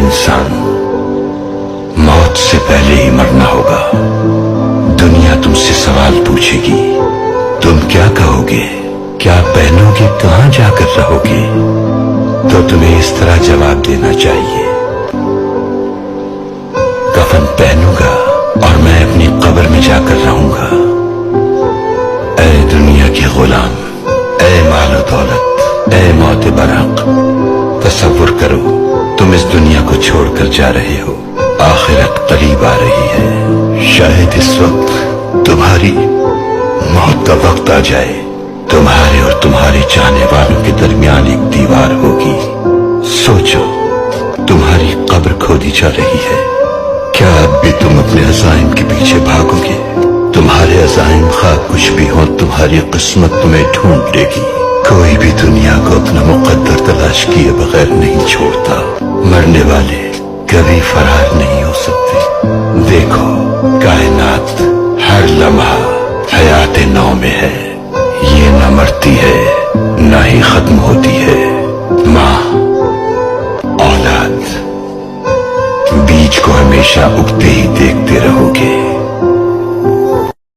इंसान, मौत से पहले ही मरना होगा। दुनिया तुमसे सवाल पूछेगी, तुम क्या कहोगे, क्या पहनोगे, कहां जाकर रहोगे? तो तुम्हें इस तरह जवाब देना चाहिए, कफन पहनूंगा और मैं अपनी कब्र में जाकर रहूंगा। ऐ दुनिया के गुलाम, ऐ मालो दौलत, ऐ मौत बराक, तसव्वुर करो तुम इस दुनिया को छोड़कर जा रहे हो, आखिरत करीब आ रही है। शायद इस वक्त तुम्हारी मौत का वक्त आ जाए, तुम्हारे और तुम्हारे चाहने वालों के दरमियान एक दीवार होगी। सोचो, तुम्हारी कब्र खोदी जा रही है, क्या अब भी तुम अपने अज़ाइम के पीछे भागोगे? तुम्हारे अज़ाइम खा कुछ भी हो, तुम्हारी किस्मत तुम्हें ढूंढ लेगी। कोई भी दुनिया को अपना मुकद्दर तलाश किए बगैर नहीं छोड़ता। मरने वाले कभी फरार नहीं हो सकते। देखो, कायनात हर लम्हा हयात नौ में है, ये न मरती है न ही खत्म होती है। माँ, औलाद, बीज को हमेशा उगते ही देखते रहोगे।